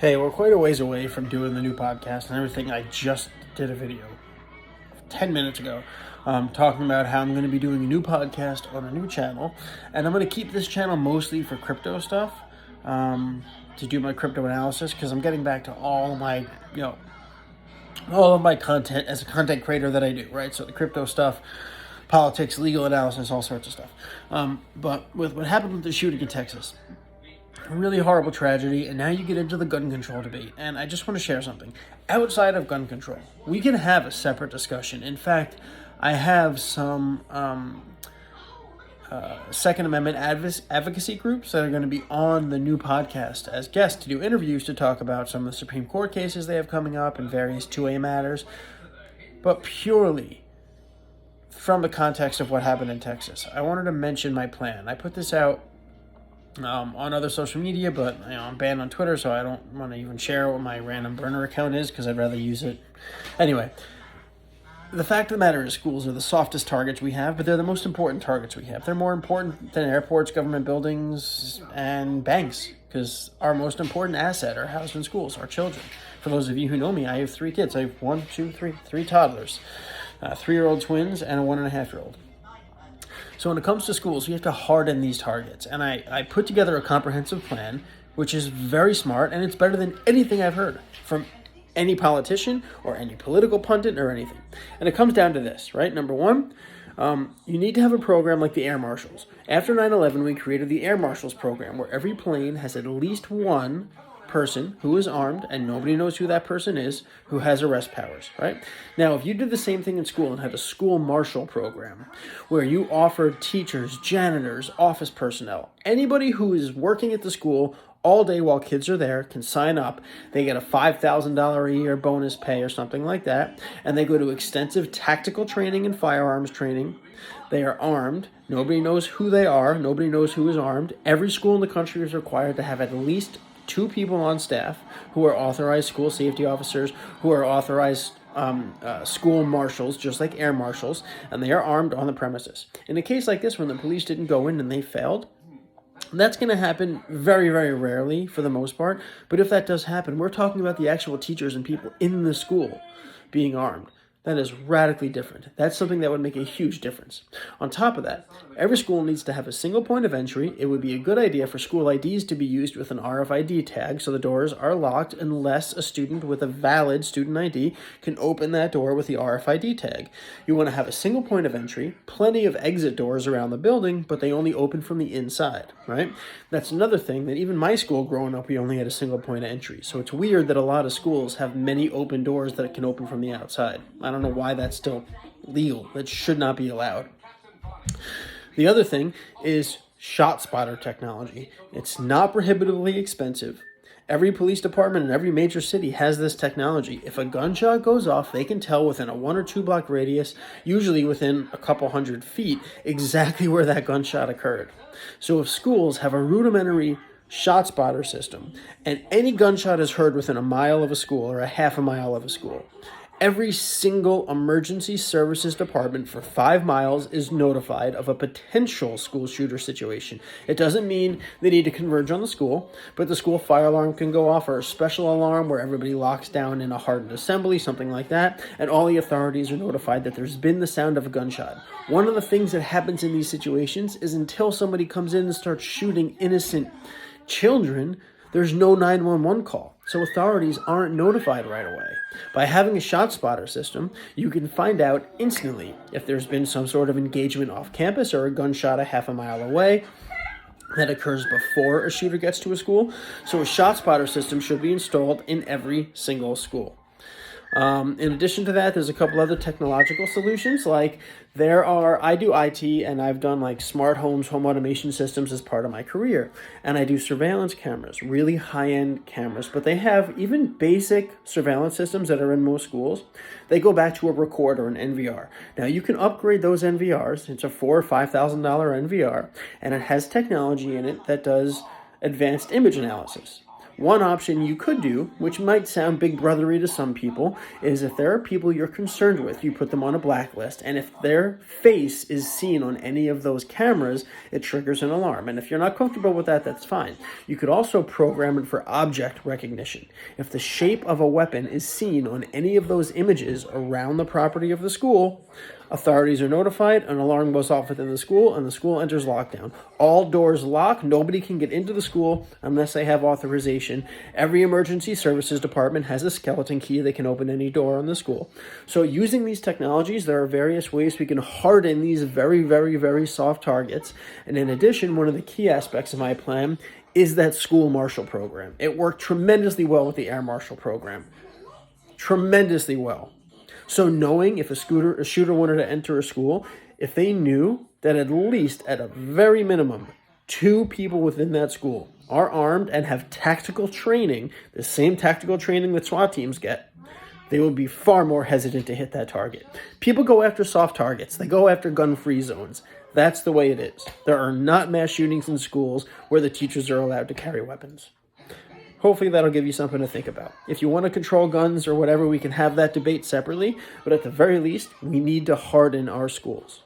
Hey, we're quite a ways away from doing the new podcast and everything. I just did a video 10 minutes ago talking about how I'm going to be doing a new podcast on a new channel. And I'm going to keep this channel mostly for crypto stuff, to do my crypto analysis, because I'm getting back to all of my content as a content creator that I do, right? So the crypto stuff, politics, legal analysis, all sorts of stuff. But with what happened with the shooting in Texas, a really horrible tragedy, and now you get into the gun control debate. And I just want to share something. Outside of gun control, we can have a separate discussion. In fact, I have some Second Amendment advocacy groups that are going to be on the new podcast as guests to do interviews to talk about some of the Supreme Court cases they have coming up and various 2A matters, but purely from the context of what happened in Texas. I wanted to mention my plan. I put this out on other social media, but I'm banned on Twitter, so I don't want to even share what my random burner account is because I'd rather use it. Anyway, the fact of the matter is schools are the softest targets we have, but they're the most important targets we have. They're more important than airports, government buildings, and banks, because our most important asset are housed in schools, our children. For those of you who know me, I have 3 kids. I have three toddlers, 3-year-old twins, and a 1.5-year-old. So when it comes to schools, we have to harden these targets. And I put together a comprehensive plan, which is very smart, and it's better than anything I've heard from any politician or any political pundit or anything. And it comes down to this, right? Number one, you need to have a program like the Air Marshals. After 9/11, we created the Air Marshals program, where every plane has at least one person who is armed, and nobody knows who that person is, who has arrest powers, right? Now, if you did the same thing in school and had a school marshal program where you offered teachers, janitors, office personnel, anybody who is working at the school all day while kids are there can sign up. They get a $5,000 a year bonus pay or something like that, and they go to extensive tactical training and firearms training. They are armed. Nobody knows who they are. Nobody knows who is armed. Every school in the country is required to have at least 2 people on staff who are authorized school safety officers, who are authorized school marshals, just like air marshals, and they are armed on the premises. In a case like this, when the police didn't go in and they failed, that's going to happen very, very rarely for the most part. But if that does happen, we're talking about the actual teachers and people in the school being armed. That is radically different. That's something that would make a huge difference. On top of that, every school needs to have a single point of entry. It would be a good idea for school IDs to be used with an RFID tag, so the doors are locked unless a student with a valid student ID can open that door with the RFID tag. You want to have a single point of entry, plenty of exit doors around the building, but they only open from the inside, right? That's another thing that even my school growing up, we only had a single point of entry. So it's weird that a lot of schools have many open doors that can open from the outside. I don't know why that's still legal. That should not be allowed. The other thing is shot spotter technology. It's not prohibitively expensive. Every police department in every major city has this technology. If a gunshot goes off, they can tell within a 1 or 2 block radius, usually within a couple hundred feet, exactly where that gunshot occurred. So if schools have a rudimentary shot spotter system, and any gunshot is heard within a mile of a school or a half a mile of a school, every single emergency services department for 5 miles is notified of a potential school shooter situation. It doesn't mean they need to converge on the school, but the school fire alarm can go off, or a special alarm where everybody locks down in a hardened assembly, something like that, and all the authorities are notified that there's been the sound of a gunshot. One of the things that happens in these situations is until somebody comes in and starts shooting innocent children, there's no 911 call. So authorities aren't notified right away. By having a shot spotter system, you can find out instantly if there's been some sort of engagement off campus or a gunshot a half a mile away that occurs before a shooter gets to a school. So a shot spotter system should be installed in every single school. In addition to that, there's a couple other technological solutions. Like I do IT, and I've done like smart homes, home automation systems as part of my career. And I do surveillance cameras, really high-end cameras. But they have even basic surveillance systems that are in most schools. They go back to a recorder, an NVR. Now you can upgrade those NVRs. It's a $4,000 or $5,000 NVR, and it has technology in it that does advanced image analysis. One option you could do, which might sound big brothery to some people, is if there are people you're concerned with, you put them on a blacklist, and if their face is seen on any of those cameras, it triggers an alarm. And if you're not comfortable with that, that's fine. You could also program it for object recognition. If the shape of a weapon is seen on any of those images around the property of the school, authorities are notified, an alarm goes off within the school, and the school enters lockdown. All doors lock. Nobody can get into the school unless they have authorization. Every emergency services department has a skeleton key. They can open any door in the school. So using these technologies, there are various ways we can harden these very, very, very soft targets. And in addition, one of the key aspects of my plan is that school marshal program. It worked tremendously well with the air marshal program. Tremendously well. So knowing if a shooter wanted to enter a school, if they knew that at least at a very minimum, 2 people within that school are armed and have tactical training, the same tactical training that SWAT teams get, they would be far more hesitant to hit that target. People go after soft targets. They go after gun-free zones. That's the way it is. There are not mass shootings in schools where the teachers are allowed to carry weapons. Hopefully that'll give you something to think about. If you want to control guns or whatever, we can have that debate separately, but at the very least, we need to harden our schools.